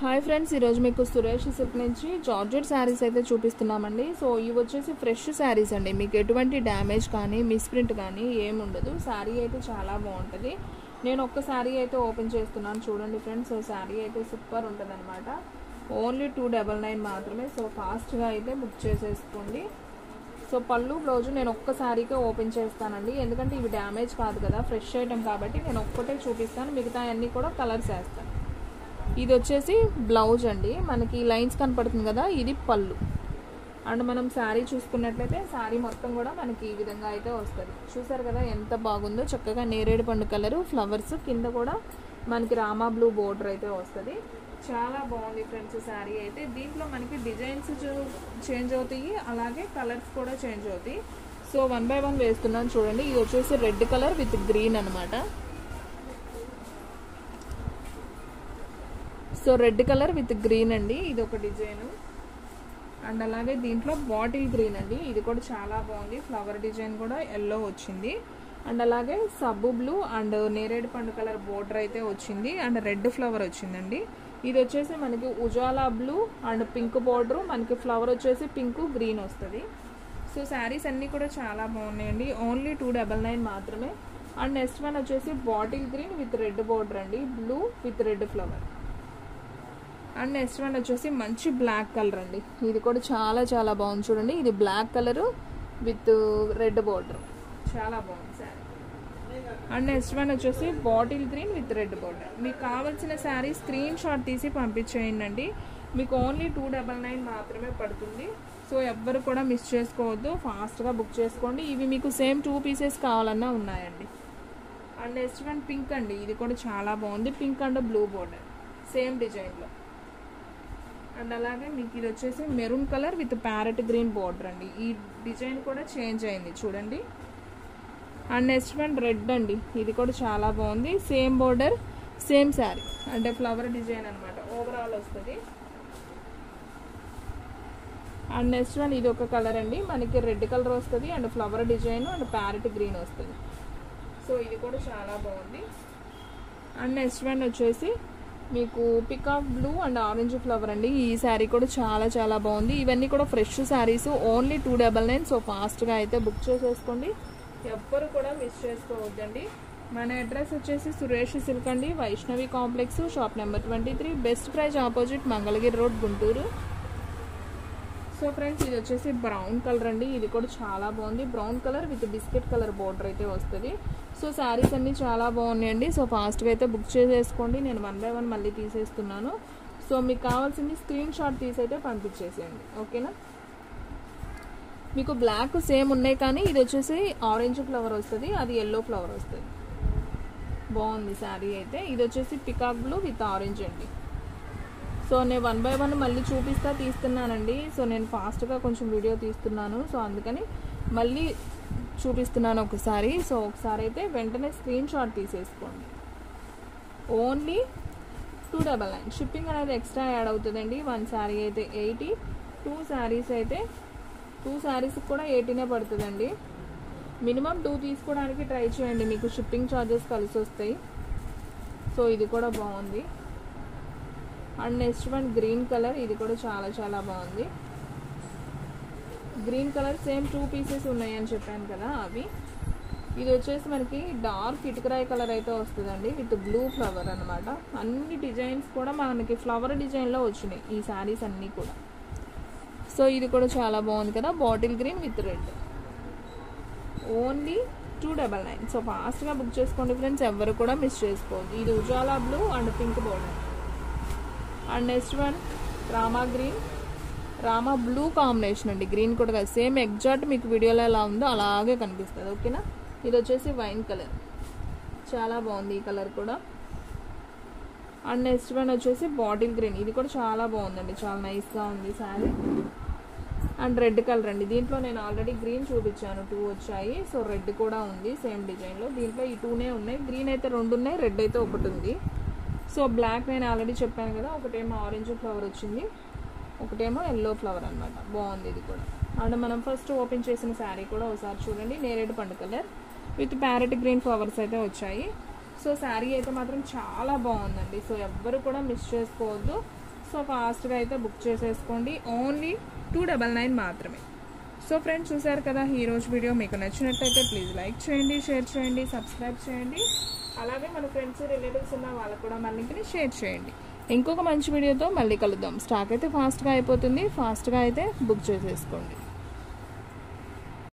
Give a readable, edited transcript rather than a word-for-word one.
Hi friends, ఈరోజు మీకు Suresh silk నుంచి జార్జెట్ శారీస్ అయితే చూపిస్తున్నామండి. సో ఇవి వచ్చేసి ఫ్రెష్ శారీస్ అండి. మీకు ఎటువంటి డ్యామేజ్ కానీ మిస్ప్రింట్ కానీ ఏముండదు. శారీ అయితే చాలా బాగుంటుంది. నేను ఒక్క శారీ అయితే ఓపెన్ చేస్తున్నాను చూడండి ఫ్రెండ్స్. సో శారీ అయితే సూపర్ ఉంటుంది అనమాట. ఓన్లీ 299 మాత్రమే. సో ఫాస్ట్గా అయితే బుక్ చేసేసుకోండి. సో పళ్ళు బ్లౌజ్ నేను ఒక్క శారీకే ఓపెన్ చేస్తానండి, ఎందుకంటే ఇవి డ్యామేజ్ కాదు కదా, ఫ్రెష్ ఐటమ్ కాబట్టి నేను ఒక్కటే చూపిస్తాను, మిగతా అన్నీ కూడా కలర్స్ వేస్తాను. ఇది వచ్చేసి బ్లౌజ్ అండి, మనకి లైన్స్ కనపడుతుంది కదా, ఇది పళ్ళు. అండ్ మనం శారీ చూసుకున్నట్లయితే శారీ మొత్తం కూడా మనకి ఈ విధంగా అయితే వస్తుంది. చూసారు కదా ఎంత బాగుందో, చక్కగా నేరేడు పండు కలరు, ఫ్లవర్స్, కింద కూడా మనకి రామా బ్లూ బోర్డర్ అయితే వస్తుంది. చాలా బాగుంది ఫ్రెండ్స్ శారీ అయితే. దీంట్లో మనకి డిజైన్స్ చేంజ్ అవుతాయి, అలాగే కలర్స్ కూడా చేంజ్ అవుతాయి. సో 1 by 1 వేస్తున్నాను చూడండి. ఇది వచ్చేసి రెడ్ కలర్ విత్ గ్రీన్ అనమాట. So red colour with green అండి, ఇది ఒక డిజైన్. అండ్ అలాగే దీంట్లో బాటిల్ గ్రీన్ అండి, ఇది కూడా చాలా బాగుంది. ఫ్లవర్ డిజైన్ కూడా ఎల్లో వచ్చింది. అండ్ అలాగే సబ్బు బ్లూ అండ్ నేరేడు పండు కలర్ బోర్డర్ అయితే వచ్చింది. అండ్ రెడ్ ఫ్లవర్ వచ్చిందండి. ఇది వచ్చేసి మనకి Ujala blue and pink border, మనకి ఫ్లవర్ వచ్చేసి పింక్ గ్రీన్ వస్తుంది. సో శారీస్ అన్నీ కూడా చాలా బాగున్నాయండి. ఓన్లీ 299 మాత్రమే. అండ్ నెక్స్ట్ వన్ వచ్చేసి bottle green with red border అండి, blue with red flower. And next one వచ్చేసి మంచి బ్లాక్ కలర్ అండి, ఇది కూడా చాలా చాలా బాగుంది చూడండి. ఇది black colour with red border, చాలా బాగుంది శారీ. అండ్ నెక్స్ట్ వన్ వచ్చేసి bottle green with red border. మీకు కావాల్సిన శారీ స్క్రీన్ షాట్ తీసి పంపించేయండి. మీకు ఓన్లీ 299 మాత్రమే పడుతుంది. సో ఎవ్వరు కూడా మిస్ చేసుకోవద్దు, ఫాస్ట్గా బుక్ చేసుకోండి. ఇవి మీకు సేమ్ 2 పీసెస్ కావాలన్నా ఉన్నాయండి. అండ్ నెక్స్ట్ వన్ పింక్ అండి, ఇది కూడా చాలా బాగుంది. Pink and blue border same డిజైన్లో. అండ్ అలాగే మీకు ఇది వచ్చేసి maroon colour with parrot green border అండి. ఈ డిజైన్ కూడా చేంజ్ అయింది చూడండి. అండ్ నెక్స్ట్ వన్ రెడ్ అండి, ఇది కూడా చాలా బాగుంది. సేమ్ బోర్డర్ సేమ్ శారీ, అంటే ఫ్లవర్ డిజైన్ అనమాట, ఓవరాల్ వస్తుంది. అండ్ నెక్స్ట్ వన్ ఇది ఒక కలర్ అండి, మనకి రెడ్ కలర్ వస్తుంది and flower design and parrot green వస్తుంది. సో ఇది కూడా చాలా బాగుంది. అండ్ నెక్స్ట్ వన్ వచ్చేసి మీకు peacock blue and orange flower అండి. ఈ శారీ కూడా చాలా చాలా బాగుంది. ఇవన్నీ కూడా ఫ్రెష్ శారీస్, ఓన్లీ 299. సో ఫాస్ట్గా అయితే బుక్ చేసేసుకోండి, ఎవ్వరు కూడా మిస్ చేసుకోవద్దండి. మన అడ్రస్ వచ్చేసి సురేష్ సిల్క్ అండి, Vaishnavi complex, shop number 23, best praise opposite, Mangalagiri road, Guntur. So friends ఇది వచ్చేసి బ్రౌన్ కలర్ అండి, ఇది కూడా చాలా బాగుంది. Brown colour with biscuit colour border అయితే వస్తుంది. సో శారీస్ అన్నీ చాలా బాగున్నాయండి. సో ఫాస్ట్గా అయితే బుక్ చేసేసుకోండి. నేను 1 by 1 మళ్ళీ తీసేస్తున్నాను. సో మీకు కావాల్సింది స్క్రీన్ షాట్ తీసి అయితే పంపించేసేయండి, ఓకేనా. మీకు బ్లాక్ సేమ్ ఉన్నాయి, కానీ ఇది వచ్చేసి ఆరెంజ్ ఫ్లవర్ వస్తుంది, అది ఎల్లో ఫ్లవర్ వస్తుంది. బాగుంది శారీ అయితే. ఇది వచ్చేసి పికాక్ బ్లూ విత్ ఆరెంజ్ అండి. సో నేను 1 by 1 మళ్ళీ తీస్తున్నానండి. సో నేను ఫాస్ట్గా కొంచెం వీడియో తీస్తున్నాను, సో అందుకని మళ్ళీ చూపిస్తున్నాను ఒకసారి. సో ఒకసారి అయితే వెంటనే స్క్రీన్ షాట్ తీసేసుకోండి. ఓన్లీ 299. షిప్పింగ్ అనేది ఎక్స్ట్రా యాడ్ అవుతుందండి. 1 శారీ అయితే 80, 2 శారీస్ అయితే 2 శారీస్కి కూడా 80నే పడుతుందండి. మినిమం 2 తీసుకోవడానికి ట్రై చేయండి, మీకు షిప్పింగ్ ఛార్జెస్ కలిసి వస్తాయి. సో ఇది కూడా బాగుంది. And next one green colour, ఇది కూడా చాలా చాలా బాగుంది. గ్రీన్ కలర్ సేమ్ 2 పీసెస్ ఉన్నాయని చెప్పాను కదా, అవి. ఇది వచ్చేసి మనకి డార్క్ ఇటుకరాయి కలర్ అయితే వస్తుందండి, విత్ బ్లూ ఫ్లవర్ అనమాట. అన్ని డిజైన్స్ కూడా మనకి ఫ్లవర్ డిజైన్లో వచ్చినాయి ఈ శారీస్ అన్నీ కూడా. సో ఇది కూడా చాలా బాగుంది కదా, bottle green with red. Only 299. So ఫాస్ట్గా బుక్ చేసుకోండి ఫ్రెండ్స్, ఎవరు కూడా మిస్ చేసుకోవద్దు. ఇది Ujala blue and pink border. And next one Rama green, Rama blue combination అండి. గ్రీన్ కూడా కాదు, సేమ్ ఎగ్జాక్ట్ మీకు వీడియోలో ఎలా ఉందో అలాగే కనిపిస్తుంది, ఓకేనా. ఇది వచ్చేసి వైన్ కలర్, చాలా బాగుంది ఈ కలర్ కూడా. అండ్ నెక్స్ట్ వన్ వచ్చేసి బాటిల్ గ్రీన్, ఇది కూడా చాలా బాగుందండి, చాలా నైస్గా ఉంది శారీ. అండ్ రెడ్ కలర్ అండి, దీంట్లో నేను ఆల్రెడీ గ్రీన్ చూపించాను, 2 వచ్చాయి. సో రెడ్ కూడా ఉంది సేమ్ డిజైన్లో. దీంట్లో ఈ 2నే ఉన్నాయి, గ్రీన్ అయితే 2 ఉన్నాయి, రెడ్ అయితే 1 ఉంది. సో బ్లాక్ నేను ఆల్రెడీ చెప్పాను కదా, ఒకటేమో ఆరెంజ్ ఫ్లవర్ వచ్చింది, ఒకటేమో ఎల్లో ఫ్లవర్ అనమాట. బాగుంది ఇది కూడా. అండ్ మనం ఫస్ట్ ఓపెన్ చేసిన శారీ కూడా ఒకసారి చూడండి, నేరేడు పండు colour with parrot green flowers అయితే వచ్చాయి. సో శారీ అయితే మాత్రం చాలా బాగుందండి. సో ఎవ్వరు కూడా మిస్ చేసుకోవద్దు, సో ఫాస్ట్గా అయితే బుక్ చేసేసుకోండి. ఓన్లీ 299 మాత్రమే. సో ఫ్రెండ్స్ చూసారు కదా, ఈరోజు వీడియో మీకు నచ్చినట్లయితే ప్లీజ్ లైక్ చేయండి, షేర్ చేయండి, సబ్స్క్రైబ్ చేయండి. అలాగే మన ఫ్రెండ్స్ రిలేటివ్స్ ఉన్న వాళ్ళకు కూడా మన లింక్ని షేర్ చేయండి. ఇంకొక మంచి వీడియోతో మళ్ళీ కలుద్దాం. స్టాక్ అయితే ఫాస్ట్గా అయిపోతుంది, ఫాస్ట్గా అయితే బుక్ చేసేసుకోండి.